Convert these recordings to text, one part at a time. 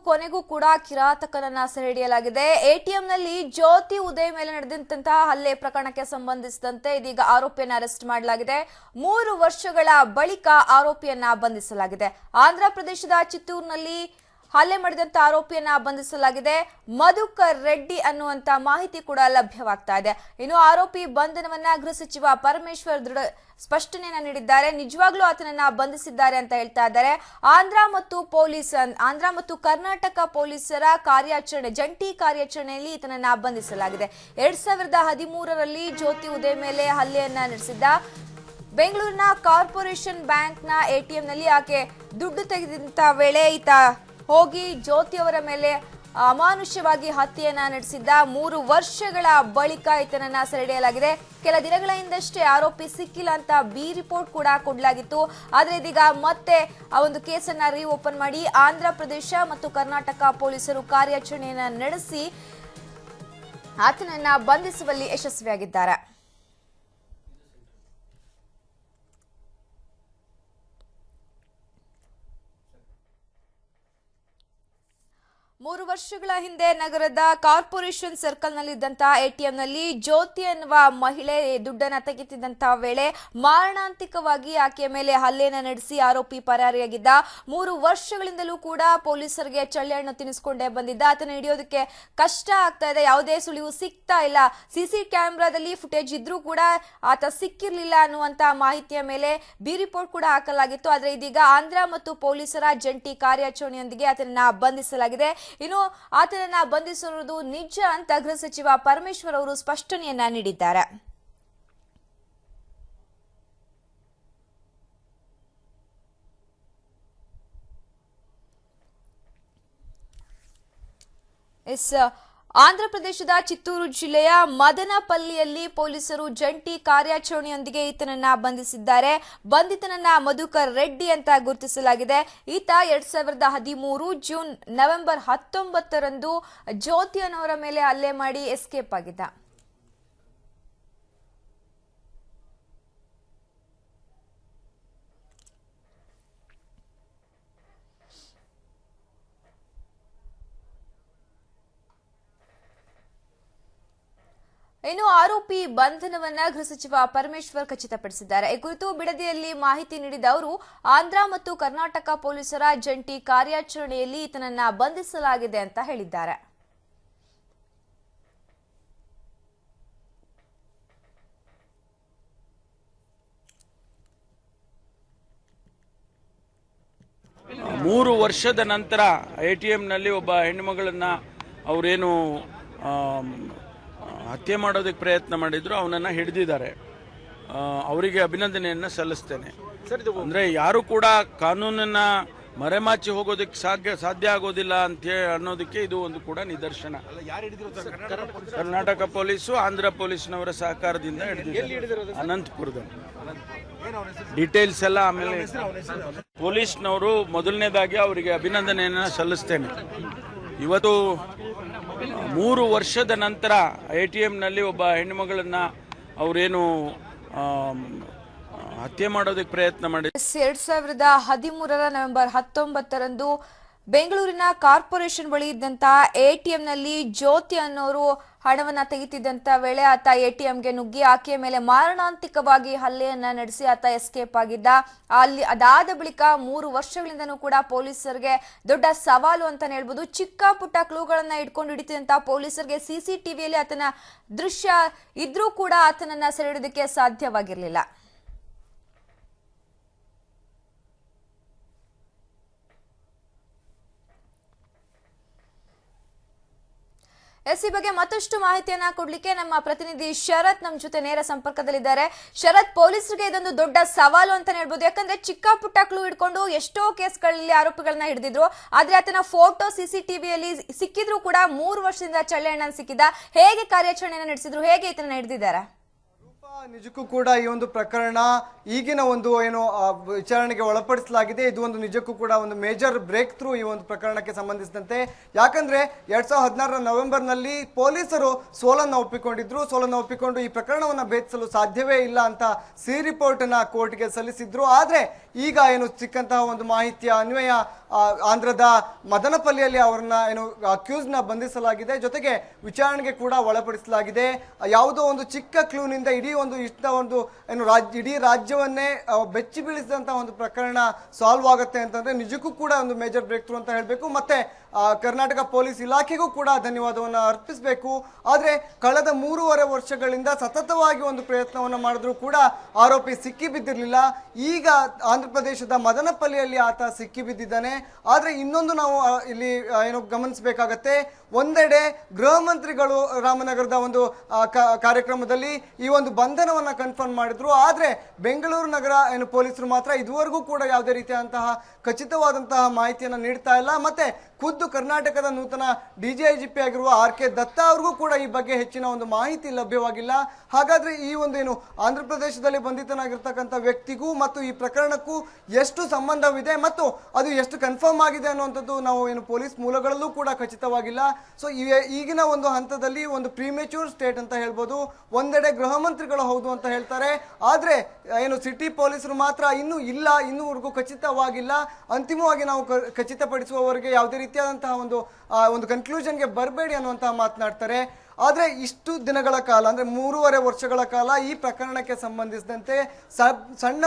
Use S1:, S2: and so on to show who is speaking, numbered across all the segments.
S1: ಕೊನೆಗೂ ಕೂಡ ಕಿರಾತಕನನ್ನ ಸೆರೆ ಹಿಡಿಯಲಾಗಿದೆ. ಎಟಿಎಂನಲ್ಲಿ ಜ್ಯೋತಿ ಉದಯ್ ಮೇಲೆ ನಡೆದಂತಹ ಹಲ್ಲೆ ಪ್ರಕರಣಕ್ಕೆ ಸಂಬಂಧಿಸಿದಂತೆ ಇದೀಗ ಆರೋಪಿಯನ್ನ ಅರೆಸ್ಟ್ ಮಾಡಲಾಗಿದೆ. 3 ವರ್ಷಗಳ ಬಳಿಕ ಆರೋಪಿಯನ್ನ ಬಂಧಿಸಲಾಗಿದೆ. ಆಂಧ್ರ ಪ್ರದೇಶದ ಚಿತ್ತೂರಿನಲ್ಲಿ ಹಲ್ಲೆ ಮಾಡಿದಂತ ಆರೋಪಿಯನ್ನ ಬಂಧಿಸಲಾಗಿದೆ. ಮಧುಕರ್ ರೆಡ್ಡಿ ಅನ್ನುವಂತ ಮಾಹಿತಿ ಕೂಡ ಲಭ್ಯವಾಗ್ತಾ ಇದೆ. ಇನ್ನು ಆರೋಪಿ ಬಂಧನವನ್ನ ಗೃಹ ಸಚಿವ ಪರಮೇಶ್ವರ್ ದೃಢ ಸ್ಪಷ್ಟನೆಯನ್ನ ನೀಡಿದ್ದಾರೆ. ನಿಜವಾಗ್ಲೂ ಆತನನ್ನ ಬಂಧಿಸಿದ್ದಾರೆ ಅಂತ ಹೇಳ್ತಾ ಇದ್ದಾರೆ. ಆಂಧ್ರ ಮತ್ತು ಕರ್ನಾಟಕ ಪೊಲೀಸರ ಕಾರ್ಯಾಚರಣೆ ಜಂಟಿ ಕಾರ್ಯಾಚರಣೆಯಲ್ಲಿ ಈತನನ್ನ ಬಂಧಿಸಲಾಗಿದೆ. 2013ರಲ್ಲಿ ಜ್ಯೋತಿ ಉದಯ್ ಮೇಲೆ ಹಲ್ಲೆಯನ್ನ ನಡೆಸಿದ್ದ. ಬೆಂಗಳೂರಿನ ಕಾರ್ಪೊರೇಷನ್ ಬ್ಯಾಂಕ್ನ ಎಟಿಎಂನಲ್ಲಿ ಆಕೆ ದುಡ್ಡು ತೆಗೆದಂತ ವೇಳೆ ಈತ ಹೋಗಿ ಜ್ಯೋತಿ ಅವರ ಮೇಲೆ ಅಮಾನುಷ್ಯವಾಗಿ ಹತ್ಯೆಯನ್ನ ನಡೆಸಿದ್ದ. 3 ವರ್ಷಗಳ ಬಳಿಕ ಈತನನ್ನ ಸೆರೆ ಹಿಡಿಯಲಾಗಿದೆ. ಕೆಲ ದಿನಗಳ ಹಿಂದಷ್ಟೇ ಆರೋಪಿ ಸಿಕ್ಕಿಲ್ಲ ಅಂತ ಬಿ ರಿಪೋರ್ಟ್ ಕೂಡ ಕೊಡಲಾಗಿತ್ತು. ಆದ್ರೆ ಇದೀಗ ಮತ್ತೆ ಆ ಒಂದು ಕೇಸನ್ನ ಓಪನ್ ಮಾಡಿ ಆಂಧ್ರ ಪ್ರದೇಶ ಮತ್ತು ಕರ್ನಾಟಕ ಪೊಲೀಸರು ಕಾರ್ಯಾಚರಣೆಯನ್ನ ನಡೆಸಿ ಆತನನ್ನ ಬಂಧಿಸುವಲ್ಲಿ ಯಶಸ್ವಿಯಾಗಿದ್ದಾರೆ. 3 ವರ್ಷಗಳ ಹಿಂದೆ ನಗರದ ಕಾರ್ಪೊರೇಷನ್ ಸರ್ಕಲ್ ನಲ್ಲಿದ್ದಂತಹ ಎಟಿಎಂನಲ್ಲಿ ಜ್ಯೋತಿ ಎನ್ನುವ ಮಹಿಳೆ ದುಡ್ಡನ್ನು ತೆಗೆಯುತ್ತಿದ್ದಂತಹ ವೇಳೆ ಮಾರಣಾಂತಿಕವಾಗಿ ಆಕೆಯ ಮೇಲೆ ಹಲ್ಲೆಯನ್ನು ನಡೆಸಿ ಆರೋಪಿ ಪರಾರಿಯಾಗಿದ್ದ. 3 ವರ್ಷಗಳಿಂದಲೂ ಕೂಡ ಪೊಲೀಸರಿಗೆ ಚಳ್ಳೆಹಣ್ಣು ತಿನ್ನಿಸಿಕೊಂಡೇ ಬಂದಿದ್ದ. ಆತನ ಹಿಡಿಯೋದಕ್ಕೆ ಕಷ್ಟ ಆಗ್ತಾ ಇದೆ. ಯಾವುದೇ ಸುಳಿವು ಸಿಗ್ತಾ ಇಲ್ಲ. ಸಿಸಿ ಕ್ಯಾಮೆರಾದಲ್ಲಿ ಫುಟೇಜ್ ಇದ್ರೂ ಕೂಡ ಆತ ಸಿಕ್ಕಿರ್ಲಿಲ್ಲ ಅನ್ನುವಂತ ಮಾಹಿತಿಯ ಮೇಲೆ ಬಿ ರಿಪೋರ್ಟ್ ಕೂಡ ಹಾಕಲಾಗಿತ್ತು. ಆದ್ರೆ ಇದೀಗ ಆಂಧ್ರ ಮತ್ತು ಪೊಲೀಸರ ಜಂಟಿ ಕಾರ್ಯಾಚರಣೆಯೊಂದಿಗೆ ಆತನನ್ನ ಬಂಧಿಸಲಾಗಿದೆ. ಇನ್ನು ಆತನನ್ನ ಬಂಧಿಸಿರುವುದು ನಿಜ ಅಂತ ಗೃಹ ಸಚಿವ ಪರಮೇಶ್ವರ್ ಅವರು ಸ್ಪಷ್ಟನೆಯನ್ನ ನೀಡಿದ್ದಾರೆ. ಆಂಧ್ರ ಪ್ರದೇಶದ ಚಿತ್ತೂರು ಜಿಲ್ಲೆಯ ಮದನಪಲ್ಲಿಯಲ್ಲಿ ಪೊಲೀಸರು ಜಂಟಿ ಕಾರ್ಯಾಚರಣೆಯೊಂದಿಗೆ ಈತನನ್ನ ಬಂಧಿಸಿದ್ದಾರೆ. ಬಂಧಿತನನ್ನ ಮಧುಕರ್ ರೆಡ್ಡಿ ಅಂತ ಗುರುತಿಸಲಾಗಿದೆ. ಈತ 2013 ಜೂನ್ ನವೆಂಬರ್ 19ರಂದು ಜ್ಯೋತಿ ಅನ್ನೋರ ಮೇಲೆ ಹಲ್ಲೆ ಮಾಡಿ ಎಸ್ಕೇಪ್ ಆಗಿದ್ದ. ಇನ್ನು ಆರೋಪಿ ಬಂಧನವನ್ನ ಗೃಹ ಸಚಿವ ಪರಮೇಶ್ವರ್ ಖಚಿತಪಡಿಸಿದ್ದಾರೆ. ಈ ಕುರಿತು ಬಿಡದಿಯಲ್ಲಿ ಮಾಹಿತಿ ನೀಡಿದ ಅವರು ಆಂಧ್ರ ಮತ್ತು ಕರ್ನಾಟಕ ಪೊಲೀಸರ ಜಂಟಿ ಕಾರ್ಯಾಚರಣೆಯಲ್ಲಿ ಈತನನ್ನ ಬಂಧಿಸಲಾಗಿದೆ ಅಂತ ಹೇಳಿದ್ದಾರೆ.
S2: ಮೂರು ವರ್ಷದ ನಂತರ ಎಟಿಎಂನಲ್ಲಿ ಒಬ್ಬ ಹೆಣ್ಣುಮಗಳನ್ನ ಅವರೇನು ಹತ್ಯೆ ಮಾಡೋದಕ್ಕೆ ಪ್ರಯತ್ನ ಮಾಡಿದ್ರು, ಅವನನ್ನು ಹಿಡಿದಿದ್ದಾರೆ. ಅವರಿಗೆ ಅಭಿನಂದನೆಯನ್ನು ಸಲ್ಲಿಸ್ತೇನೆ. ಅಂದರೆ ಯಾರು ಕೂಡ ಕಾನೂನನ್ನು ಮರೆಮಾಚಿ ಹೋಗೋದಕ್ಕೆ ಸಾಧ್ಯ ಆಗೋದಿಲ್ಲ ಅಂತ ಅನ್ನೋದಕ್ಕೆ ಇದು ಒಂದು ಕೂಡ ನಿದರ್ಶನ. ಕರ್ನಾಟಕ ಪೊಲೀಸು ಆಂಧ್ರ ಪೊಲೀಸ್ನವರ ಸಹಕಾರದಿಂದ ಹಿಡಿದಿದ್ದಾರೆ. ಅನಂತಪುರದಲ್ಲಿ ಡೀಟೇಲ್ಸ್ ಎಲ್ಲ ಆಮೇಲೆ ಪೊಲೀಸ್ನವರು ಮೊದಲನೇದಾಗಿ ಅವರಿಗೆ ಅಭಿನಂದನೆಯನ್ನು ಸಲ್ಲಿಸ್ತೇನೆ. ಇವತ್ತು 3 ವರ್ಷದ ನಂತರ ಎಟಿಎಂನಲ್ಲಿ ಒಬ್ಬ ಹೆಣ್ಣುಮಗಳನ್ನ ಅವರೇನು ಹತ್ಯೆ ಮಾಡೋದಕ್ಕೆ ಪ್ರಯತ್ನ ಮಾಡಿದ್ರು.
S1: 2013ರ ನವೆಂಬರ್ 19ರಂದು ಬೆಂಗಳೂರಿನ ಕಾರ್ಪೊರೇಷನ್ ಬಳಿ ಇದ್ದಂತಹ ಎಟಿಎಂನಲ್ಲಿ ಜ್ಯೋತಿ ಅನ್ನೋರು ಹಣವನ್ನ ತೆಗೆಯುತ್ತಿದ್ದಂತ ವೇಳೆ ಆತ ಎಟಿಎಂಗೆ ನುಗ್ಗಿ ಆಕೆಯ ಮೇಲೆ ಮಾರಣಾಂತಿಕವಾಗಿ ಹಲ್ಲೆಯನ್ನ ನಡೆಸಿ ಆತ ಎಸ್ಕೇಪ್ ಆಗಿದ್ದ. ಅದಾದ ಬಳಿಕ 3 ವರ್ಷಗಳಿಂದನೂ ಕೂಡ ಪೊಲೀಸರಿಗೆ ದೊಡ್ಡ ಸವಾಲು ಅಂತಾನೆ ಹೇಳ್ಬೋದು. ಚಿಕ್ಕ ಪುಟ್ಟ ಕ್ಲೂಗಳನ್ನ ಇಟ್ಕೊಂಡು ಹಿಡಿತಿದ್ದಂತ ಪೊಲೀಸರಿಗೆ ಸಿಸಿಟಿವಿಯಲ್ಲಿ ಆತನ ದೃಶ್ಯ ಇದ್ರೂ ಕೂಡ ಆತನನ್ನ ಸೆರೆ ಹಿಡಿಯೋದಕ್ಕೆ ಸಾಧ್ಯವಾಗಿರ್ಲಿಲ್ಲ. ಈ ಬಗ್ಗೆ ಮತ್ತಷ್ಟು ಮಾಹಿತಿಯನ್ನ ಕೊಡ್ಲಿಕ್ಕೆ ನಮ್ಮ ಪ್ರತಿನಿಧಿ ಶರತ್ ನಮ್ಮ ಜೊತೆ ನೇರ ಸಂಪರ್ಕದಲ್ಲಿದ್ದಾರೆ. ಶರತ್, ಪೊಲೀಸರಿಗೆ ಇದೊಂದು ದೊಡ್ಡ ಸವಾಲು ಅಂತಾನೆ ಹೇಳ್ಬೋದು. ಯಾಕಂದ್ರೆ ಚಿಕ್ಕ ಪುಟ್ಟ ಕ್ಲೂ ಇಟ್ಕೊಂಡು ಎಷ್ಟೋ ಕೇಸ್ಗಳಲ್ಲಿ ಆರೋಪಿಗಳನ್ನ ಹಿಡಿದಿದ್ರು. ಆದ್ರೆ ಆತನ ಫೋಟೋ ಸಿಸಿಟಿವಿಯಲ್ಲಿ ಸಿಕ್ಕಿದ್ರು ಕೂಡ 3 ವರ್ಷದಿಂದ ಚಳ್ಳೆಹಣ್ಣನ್ನು ಸಿಕ್ಕಿದ್ದ. ಹೇಗೆ ಕಾರ್ಯಾಚರಣೆಯನ್ನು ನಡೆಸಿದ್ರು, ಹೇಗೆ ಇದನ್ನ ಹಿಡಿದಿದ್ದಾರೆ?
S3: ನಿಜಕ್ಕೂ ಕೂಡ ಈ ಒಂದು ಪ್ರಕರಣ ಈಗಿನ ಒಂದು ಏನು ವಿಚಾರಣೆಗೆ ಒಳಪಡಿಸಲಾಗಿದೆ. ಇದು ಒಂದು ನಿಜಕ್ಕೂ ಕೂಡ ಒಂದು ಮೇಜರ್ ಬ್ರೇಕ್ ಥ್ರೂ ಈ ಒಂದು ಪ್ರಕರಣಕ್ಕೆ ಸಂಬಂಧಿಸಿದಂತೆ. ಯಾಕಂದ್ರೆ 2016 ನವೆಂಬರ್ನಲ್ಲಿ ಪೊಲೀಸರು ಸೋಲನ್ನು ಒಪ್ಪಿಕೊಂಡು ಈ ಪ್ರಕರಣವನ್ನು ಭೇದಿಸಲು ಸಾಧ್ಯವೇ ಇಲ್ಲ ಅಂತ ಸಿ ರಿಪೋರ್ಟ್ ಅನ್ನ ಕೋರ್ಟ್ಗೆ ಸಲ್ಲಿಸಿದ್ರು. ಆದ್ರೆ ಈಗ ಏನು ಸಿಕ್ಕಂತಹ ಒಂದು ಮಾಹಿತಿಯ ಅನ್ವಯ ಆಂಧ್ರದ ಮದನಪಲ್ಲಿಯಲ್ಲಿ ಅವರನ್ನ ಏನು ಅಕ್ಯೂಸ್ ನ ಬಂಧಿಸಲಾಗಿದೆ, ಜೊತೆಗೆ ವಿಚಾರಣೆಗೆ ಕೂಡ ಒಳಪಡಿಸಲಾಗಿದೆ. ಯಾವುದೋ ಒಂದು ಚಿಕ್ಕ ಕ್ಲೂನಿಂದ ಇಡೀ ರಾಜ್ಯವನ್ನೇ ಬೆಚ್ಚಿ ಬೀಳಿಸಿದಂತಹ ಒಂದು ಪ್ರಕರಣ ಸಾಲ್ವ್ ಆಗುತ್ತೆ ಅಂತಂದ್ರೆ ನಿಜಕ್ಕೂ ಕೂಡ ಒಂದು ಮೇಜರ್ ಬ್ರೇಕ್ ಥ್ರೂ ಅಂತ ಹೇಳಬೇಕು. ಮತ್ತೆ ಕರ್ನಾಟಕ ಪೊಲೀಸ್ ಇಲಾಖೆಗೂ ಕೂಡ ಧನ್ಯವಾದವನ್ನು ಅರ್ಪಿಸಬೇಕು. ಆದ್ರೆ ಕಳೆದ 3.5 ವರ್ಷಗಳಿಂದ ಸತತವಾಗಿ ಒಂದು ಪ್ರಯತ್ನವನ್ನು ಮಾಡಿದ್ರು ಕೂಡ ಆರೋಪಿ ಸಿಕ್ಕಿ ಬಿದ್ದಿರಲಿಲ್ಲ. ಈಗ ಆಂಧ್ರ ಪ್ರದೇಶದ ಮದನಪಲ್ಲಿಯಲ್ಲಿ ಆತ ಸಿಕ್ಕಿ ಬಿದ್ದಿದ್ದಾನೆ. ಆದ್ರೆ ಇನ್ನೊಂದು ನಾವು ಇಲ್ಲಿ ಏನು ಗಮನಿಸಬೇಕಾಗತ್ತೆ, ಒಂದೆಡೆ ಗೃಹ ಮಂತ್ರಿಗಳು ರಾಮನಗರದ ಒಂದು ಕಾರ್ಯಕ್ರಮದಲ್ಲಿ ಈ ಒಂದು ಬಂಧನವನ್ನ ಕನ್ಫರ್ಮ್ ಮಾಡಿದ್ರು. ಆದ್ರೆ ಬೆಂಗಳೂರು ನಗರ ಏನು ಪೊಲೀಸರು ಮಾತ್ರ ಇದುವರೆಗೂ ಕೂಡ ಯಾವುದೇ ರೀತಿಯಾದಂತಹ ಖಚಿತವಾದಂತಹ ಮಾಹಿತಿಯನ್ನು ನೀಡ್ತಾ ಇಲ್ಲ. ಮತ್ತೆ ಖುದ್ದು ಕರ್ನಾಟಕದ ನೂತನ ಡಿಜಿಐಜಿಪಿ ಆಗಿರುವ RK ದತ್ತಾ ಅವ್ರಿಗೂ ಕೂಡ ಈ ಬಗ್ಗೆ ಹೆಚ್ಚಿನ ಒಂದು ಮಾಹಿತಿ ಲಭ್ಯವಾಗಿಲ್ಲ. ಹಾಗಾದ್ರೆ ಈ ಒಂದು ಏನು ಆಂಧ್ರ ಪ್ರದೇಶದಲ್ಲಿ ಬಂಧಿತನಾಗಿರ್ತಕ್ಕಂಥ ವ್ಯಕ್ತಿಗೂ ಮತ್ತು ಈ ಪ್ರಕರಣಕ್ಕೂ ಎಷ್ಟು ಸಂಬಂಧವಿದೆ ಮತ್ತು ಅದು ಎಷ್ಟು ಕನ್ಫರ್ಮ್ ಆಗಿದೆ ಅನ್ನುವಂಥದ್ದು ನಾವು ಏನು ಪೊಲೀಸ್ ಮೂಲಗಳಲ್ಲೂ ಕೂಡ ಖಚಿತವಾಗಿಲ್ಲ. ಸೊ ಈಗಿನ ಒಂದು ಹಂತದಲ್ಲಿ ಒಂದು ಪ್ರಿಮೆಚ್ಯೂರ್ ಸ್ಟೇಟ್ ಅಂತ ಹೇಳ್ಬೋದು. ಒಂದೆಡೆ ಗೃಹ ಮಂತ್ರಿಗಳು ಹೌದು ಅಂತ ಹೇಳ್ತಾರೆ, ಆದ್ರೆ ಏನು ಸಿಟಿ ಪೊಲೀಸರು ಮಾತ್ರ ಇನ್ನೂವರೆಗೂ ಖಚಿತವಾಗಿಲ್ಲ. ಅಂತಿಮವಾಗಿ ನಾವು ಖಚಿತಪಡಿಸುವವರೆಗೆ ಯಾವುದೇ ರೀತಿಯಾದಂತಹ ಒಂದು ಕನ್ಕ್ಲೂಷನ್ಗೆ ಬರಬೇಡಿ ಅನ್ನುವಂತಹ ಮಾತನಾಡ್ತಾರೆ. ಆದ್ರೆ ಇಷ್ಟು ದಿನಗಳ ಕಾಲ ಅಂದ್ರೆ 3.5 ವರ್ಷಗಳ ಕಾಲ ಈ ಪ್ರಕರಣಕ್ಕೆ ಸಂಬಂಧಿಸಿದಂತೆ ಸಣ್ಣ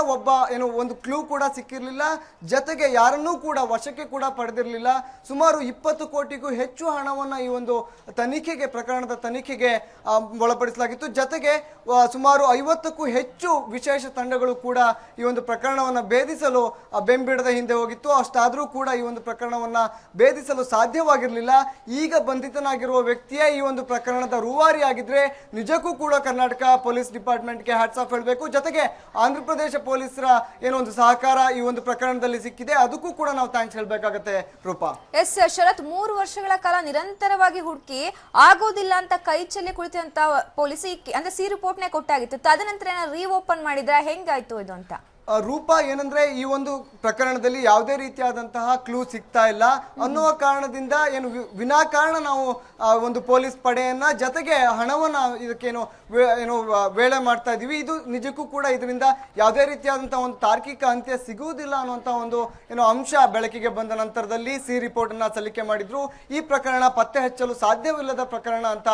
S3: ಒಂದು ಕ್ಲೂ ಕೂಡ ಸಿಕ್ಕಿರಲಿಲ್ಲ, ಜೊತೆಗೆ ಯಾರನ್ನೂ ಕೂಡ ವಶಕ್ಕೆ ಕೂಡ ಪಡೆದಿರಲಿಲ್ಲ. ಸುಮಾರು 20 ಕೋಟಿಗೂ ಹೆಚ್ಚು ಹಣವನ್ನ ಈ ಒಂದು ಪ್ರಕರಣದ ತನಿಖೆಗೆ ಒಳಪಡಿಸಲಾಗಿತ್ತು. ಜೊತೆಗೆ ಸುಮಾರು 50ಕ್ಕೂ ಹೆಚ್ಚು ವಿಶೇಷ ತಂಡಗಳು ಕೂಡ ಈ ಒಂದು ಪ್ರಕರಣವನ್ನ ಭೇದಿಸಲು ಬೆಂಬಿಡದ ಹಿಂದೆ ಹೋಗಿತ್ತು. ಅಷ್ಟಾದ್ರೂ ಕೂಡ ಈ ಒಂದು ಪ್ರಕರಣವನ್ನ ಭೇದಿಸಲು ಸಾಧ್ಯವಾಗಿರಲಿಲ್ಲ. ಈಗ ಬಂಧಿತನಾಗಿರುವ ವ್ಯಕ್ತಿಯೇ ಈ ಒಂದು ಪ್ರಕರಣ ರೂವಾರಿ ಆಗಿದ್ರೆ ನಿಜಕ್ಕೂ ಕೂಡ ಕರ್ನಾಟಕ ಪೊಲೀಸ್ ಡಿಪಾರ್ಟ್ಮೆಂಟ್ಗೆ ಹ್ಯಾಟ್ಸ್ ಆಫ್ ಹೇಳಬೇಕು. ಜೊತೆಗೆ ಆಂಧ್ರ ಪ್ರದೇಶ ಪೊಲೀಸರ ಏನೋ ಒಂದು ಸಹಕಾರ ಈ ಒಂದು ಪ್ರಕರಣದಲ್ಲಿ ಸಿಕ್ಕಿದೆ, ಅದಕ್ಕೂ ಕೂಡ ನಾವು ಥ್ಯಾಂಕ್ಸ್ ಹೇಳಬೇಕಾಗತ್ತೆ. ರೂಪಾ,
S1: ಎಸ್ ಶರತ್, 3 ವರ್ಷಗಳ ಕಾಲ ನಿರಂತರವಾಗಿ ಹುಡುಕಿ ಆಗೋದಿಲ್ಲ ಅಂತ ಕೈ ಚೆಲ್ಲಿ ಕುಳಿತಂತ ಪೊಲೀಸ್ ಅಂದ್ರೆ ಸಿ ರಿಪೋರ್ಟ್ನೇ ಕೊಟ್ಟಾಗಿತ್ತು. ತದನಂತರ ಏನಾದ್ರು ರೀಓಪನ್ ಮಾಡಿದ್ರೆ ಹೆಂಗಾಯ್ತು ಇದು ಅಂತ?
S3: ರೂಪಾ, ಏನಂದ್ರೆ ಈ ಒಂದು ಪ್ರಕರಣದಲ್ಲಿ ಯಾವುದೇ ರೀತಿಯಾದಂತಹ ಕ್ಲೂ ಸಿಗ್ತಾ ಇಲ್ಲ ಅನ್ನುವ ಕಾರಣದಿಂದ ಏನು ವಿನಾಕಾರಣ ನಾವು ಒಂದು ಪೊಲೀಸ್ ಪಡೆಯನ್ನ ಜೊತೆಗೆ ಹಣವನ್ನ ಇದಕ್ಕೇನು ವೇಳೆ ಮಾಡ್ತಾ ಇದೀವಿ. ಇದು ನಿಜಕ್ಕೂ ಕೂಡ ಇದರಿಂದ ಯಾವುದೇ ರೀತಿಯಾದಂತಹ ಒಂದು ತಾರ್ಕಿಕ ಅಂತ್ಯ ಸಿಗುವುದಿಲ್ಲ ಅನ್ನುವಂತ ಒಂದು ಅಂಶ ಬೆಳಕಿಗೆ ಬಂದ ನಂತರದಲ್ಲಿ ಸಿ ರಿಪೋರ್ಟ್ ಅನ್ನ ಸಲ್ಲಿಕೆ ಮಾಡಿದ್ರು. ಈ ಪ್ರಕರಣ ಪತ್ತೆ ಹಚ್ಚಲು ಸಾಧ್ಯವಿಲ್ಲದ ಪ್ರಕರಣ ಅಂತ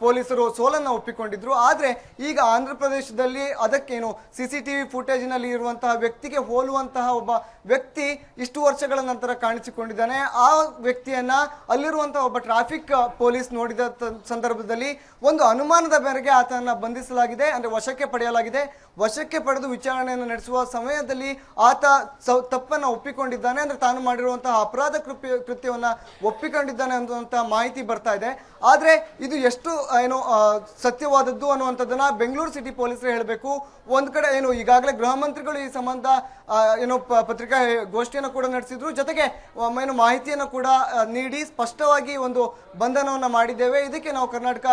S3: ಪೊಲೀಸರು ಸೋಲನ್ನ ಒಪ್ಪಿಕೊಂಡಿದ್ರು. ಆದ್ರೆ ಈಗ ಆಂಧ್ರ ಪ್ರದೇಶದಲ್ಲಿ ಅದಕ್ಕೇನು CCTV ಫುಟೇಜ್ ನಲ್ಲಿ ಇರುವಂತಹ ವ್ಯಕ್ತಿಗೆ ಹೋಲುವಂತಹ ಒಬ್ಬ ವ್ಯಕ್ತಿ ಇಷ್ಟು ವರ್ಷಗಳ ನಂತರ ಕಾಣಿಸಿಕೊಂಡಿದ್ದಾನೆ. ಆ ವ್ಯಕ್ತಿಯನ್ನ ಅಲ್ಲಿರುವಂತಹ ಒಬ್ಬ ಟ್ರಾಫಿಕ್ ಪೊಲೀಸ್ ನೋಡಿದ ಸಂದರ್ಭದಲ್ಲಿ ಒಂದು ಅನುಮಾನದ ಮೇರೆಗೆ ಆತನನ್ನ ಬಂಧಿಸಲಾಗಿದೆ, ಅಂದ್ರೆ ವಶಕ್ಕೆ ಪಡೆಯಲಾಗಿದೆ. ವಶಕ್ಕೆ ಪಡೆದು ವಿಚಾರಣೆಯನ್ನು ನಡೆಸುವ ಸಮಯದಲ್ಲಿ ಆತ ತಪ್ಪನ್ನ ಒಪ್ಪಿಕೊಂಡಿದ್ದಾನೆ, ಅಂದ್ರೆ ತಾನು ಮಾಡಿರುವಂತಹ ಅಪರಾಧ ಕೃತ್ಯವನ್ನ ಒಪ್ಪಿಕೊಂಡಿದ್ದಾನೆ ಅನ್ನುವಂತಹ ಮಾಹಿತಿ ಬರ್ತಾ ಇದೆ. ಆದ್ರೆ ಇದು ಎಷ್ಟು ಸತ್ಯವಾದದ್ದು ಅನ್ನುವಂಥದ್ದನ್ನ ಬೆಂಗಳೂರು ಸಿಟಿ ಪೊಲೀಸರು ಹೇಳಬೇಕು. ಒಂದ್ ಕಡೆ ಈಗಾಗಲೇ ಗೃಹ ಮಂತ್ರಿಗಳು ಈ ಸಂಬಂಧ ಪತ್ರಿಕಾ ಗೋಷ್ಠಿಯನ್ನು ಕೂಡ ನಡೆಸಿದ್ರು, ಜೊತೆಗೆ ಮಾಹಿತಿಯನ್ನು ಕೂಡ ನೀಡಿ ಸ್ಪಷ್ಟವಾಗಿ ಒಂದು ಬಂಧನವನ್ನ ಮಾಡಿದ್ದೇವೆ. ಇದಕ್ಕೆ ನಾವು ಕರ್ನಾಟಕ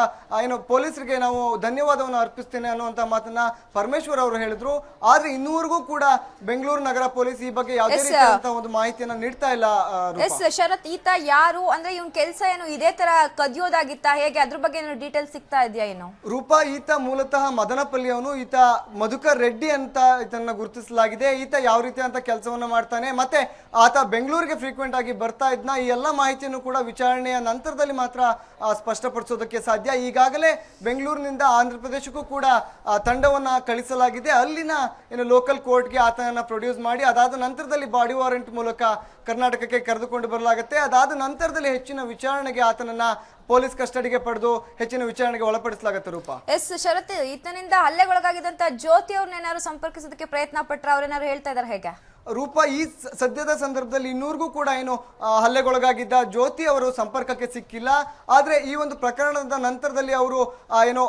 S3: ಪೊಲೀಸರಿಗೆ ನಾವು ಧನ್ಯವಾದವನ್ನು ಅರ್ಪಿಸ್ತೇನೆ ಅನ್ನುವಂತ ಮಾತನ್ನ ಪರಮೇಶ್ವರ್ ಅವರು ಹೇಳಿದ್ರು. ಆದ್ರೆ ಇನ್ನೂವರೆಗೂ ಕೂಡ ಬೆಂಗಳೂರು ನಗರ ಪೊಲೀಸ್ ಈ ಬಗ್ಗೆ ಯಾವುದೇ ರೀತಿಯಾದಂತಹ ಒಂದು ಮಾಹಿತಿಯನ್ನ ನೀಡ್ತಾ ಇಲ್ಲ.
S1: ಶರತ್, ಈತ ಯಾರು ಅಂದ್ರೆ ಇವನ್ ಕೆಲಸ ಇದೇ ತರ ಕದಿಯೋದಾಗಿತ್ತ, ಹೇಗೆ ಅದ್ರ ಬಗ್ಗೆ ಡೀಟೇಲ್ಸ್ ಸಿಗ್ತಾ ಇದೆಯಾ ಏನು?
S3: ರೂಪಾ, ಈತ ಮೂಲತಃ ಮದನಪಲ್ಲಿಯವನು. ಈತ ಮಧುಕರ್ ರೆಡ್ಡಿ ಅಂತ ಇದನ್ನ ಗುರುತಿಸಲಾಗಿದೆ. ಈತ ಯಾವ ರೀತಿ ಅಂತ ಕೆಲಸವನ್ನ ಮಾಡ್ತಾನೆ, ಮತ್ತೆ ಆತ ಬೆಂಗಳೂರಿಗೆ ಫ್ರೀಕ್ವೆಂಟ್ ಆಗಿ ಬರ್ತಾ ಇದ್ನ, ಈ ಎಲ್ಲ ಮಾಹಿತಿಯನ್ನು ಕೂಡ ವಿಚಾರಣೆಯ ನಂತರದಲ್ಲಿ ಮಾತ್ರ ಸ್ಪಷ್ಟಪಡಿಸೋದಕ್ಕೆ ಸಾಧ್ಯ. ಈಗಾಗಲೇ ಬೆಂಗಳೂರಿನಿಂದ ಆಂಧ್ರ ಪ್ರದೇಶಕ್ಕೂ ಕೂಡ ತಂಡವನ್ನ ಕಳಿಸಲಾಗಿದೆ. ಅಲ್ಲಿನ ಲೋಕಲ್ ಕೋರ್ಟ್ಗೆ ಆತನನ್ನ ಪ್ರೊಡ್ಯೂಸ್ ಮಾಡಿ ಅದಾದ ನಂತರದಲ್ಲಿ ಬಾಡಿ ವಾರೆಂಟ್ ಮೂಲಕ ಕರ್ನಾಟಕಕ್ಕೆ ಕರೆದುಕೊಂಡು ಬರಲಾಗುತ್ತೆ. ಅದಾದ ನಂತರದಲ್ಲಿ ಹೆಚ್ಚಿನ ವಿಚಾರಣೆಗೆ ಆತನನ್ನ ಪೊಲೀಸ್ ಕಸ್ಟಡಿಗೆ ಪಡೆದು ಹೆಚ್ಚಿನ ವಿಚಾರಣೆಗೆ ಒಳಪಡಿಸಲಾಗುತ್ತೆ. ರೂಪಾ,
S1: ಎಸ್ ಶರತ್, ಈತನಿಂದ ಹಲ್ಲೆಗೊಳಗಾಗಿದ್ದಂತ ಜ್ಯೋತಿ ಅವ್ರನ್ನೇನಾದ್ರು ಸಂಪರ್ಕಿಸೋದಕ್ಕೆ ಪ್ರಯತ್ನ ಪಟ್ರ, ಅವ್ರೇನಾದ್ರು ಹೇಳ್ತಾ ಇದಾರೆ ಹೇಗೆ?
S3: ರೂಪ ಈ ಸದ್ಯದ ಸಂದರ್ಭದಲ್ಲಿ ಇನ್ನೂರ್ಗೂ ಕೂಡ ಏನು ಹಲ್ಲೆಗೊಳಗಾಗಿದ್ದ ಜ್ಯೋತಿ ಅವರು ಸಂಪರ್ಕಕ್ಕೆ ಸಿಕ್ಕಿಲ್ಲ. ಆದ್ರೆ ಈ ಒಂದು ಪ್ರಕರಣದ ನಂತರದಲ್ಲಿ ಅವರು ಏನು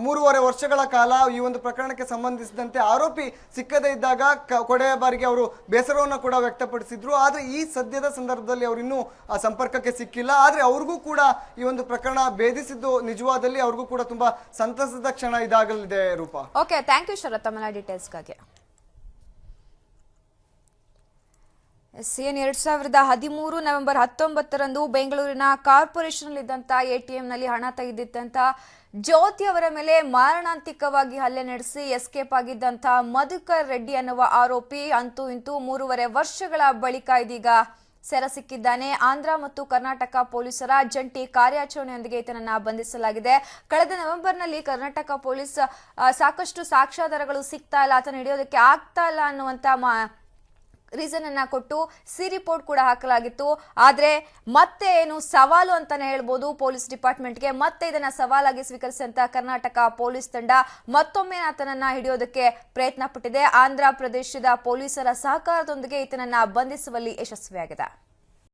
S3: 3.5 ವರ್ಷಗಳ ಕಾಲ ಈ ಒಂದು ಪ್ರಕರಣಕ್ಕೆ ಸಂಬಂಧಿಸಿದಂತೆ ಆರೋಪಿ ಸಿಕ್ಕದೇ ಇದ್ದಾಗ ಕೊನೆಯ ಬಾರಿಗೆ ಅವರು ಬೇಸರವನ್ನು ಕೂಡ ವ್ಯಕ್ತಪಡಿಸಿದ್ರು. ಆದ್ರೆ ಈ ಸದ್ಯದ ಸಂದರ್ಭದಲ್ಲಿ ಅವರು ಇನ್ನೂ ಸಂಪರ್ಕಕ್ಕೆ ಸಿಕ್ಕಿಲ್ಲ. ಆದ್ರೆ ಅವ್ರಿಗೂ ಕೂಡ ಈ ಒಂದು ಪ್ರಕರಣ ಭೇದಿಸಿದ್ದು ನಿಜವಾದಲ್ಲಿ ಅವ್ರಿಗೂ ಕೂಡ ತುಂಬಾ ಸಂತಸದ ಕ್ಷಣ ಇದಾಗಲಿದೆ ರೂಪ.
S1: ಓಕೆ, ಥ್ಯಾಂಕ್ ಯು ಶರತ್ ತಮ್ಮ ಡೀಟೇಲ್ಸ್ಗಾಗಿ. CN 2013 ನವೆಂಬರ್ 19ರಂದು ಬೆಂಗಳೂರಿನ ಕಾರ್ಪೊರೇಷನ್ನಲ್ಲಿದ್ದಂಥ ATMನಲ್ಲಿ ಹಣ ತೆಗೆದಿದ್ದಂಥ ಜ್ಯೋತಿ ಅವರ ಮೇಲೆ ಮಾರಣಾಂತಿಕವಾಗಿ ಹಲ್ಲೆ ನಡೆಸಿ ಎಸ್ಕೇಪ್ ಆಗಿದ್ದಂಥ ಮಧುಕರ್ ರೆಡ್ಡಿ ಅನ್ನುವ ಆರೋಪಿ ಅಂತೂ ಇಂತೂ 3.5 ವರ್ಷಗಳ ಬಳಿಕ ಇದೀಗ ಸೆರೆ ಸಿಕ್ಕಿದ್ದಾನೆ. ಆಂಧ್ರ ಮತ್ತು ಕರ್ನಾಟಕ ಪೊಲೀಸರ ಜಂಟಿ ಕಾರ್ಯಾಚರಣೆಯೊಂದಿಗೆ ಈತನನ್ನ ಬಂಧಿಸಲಾಗಿದೆ. ಕಳೆದ ನವೆಂಬರ್ನಲ್ಲಿ ಕರ್ನಾಟಕ ಪೊಲೀಸ್ ಸಾಕಷ್ಟು ಸಾಕ್ಷ್ಯಾಧಾರಗಳು ಸಿಗ್ತಾ ಇಲ್ಲ, ಆತನ ಹಿಡಿಯೋದಕ್ಕೆ ಆಗ್ತಾ ಇಲ್ಲ ಅನ್ನುವಂಥ ರೀಸನ್ ಅನ್ನ ಕೊಟ್ಟು ಸಿ ರಿಪೋರ್ಟ್ ಕೂಡ ಹಾಕಲಾಗಿತ್ತು. ಆದ್ರೆ ಮತ್ತೆ ಏನು ಸವಾಲು ಅಂತಾನೆ ಹೇಳ್ಬೋದು ಪೊಲೀಸ್ ಡಿಪಾರ್ಟ್ಮೆಂಟ್ಗೆ. ಮತ್ತೆ ಇದನ್ನ ಸವಾಲಾಗಿ ಸ್ವೀಕರಿಸಿದಂತ ಕರ್ನಾಟಕ ಪೊಲೀಸ್ ತಂಡ ಮತ್ತೊಮ್ಮೆ ಆತನನ್ನ ಹಿಡಿಯೋದಕ್ಕೆ ಪ್ರಯತ್ನ ಪಟ್ಟಿದೆ. ಆಂಧ್ರ ಪ್ರದೇಶದ ಪೊಲೀಸರ ಸಹಕಾರದೊಂದಿಗೆ ಈತನನ್ನ ಬಂಧಿಸುವಲ್ಲಿ ಯಶಸ್ವಿಯಾಗಿದೆ.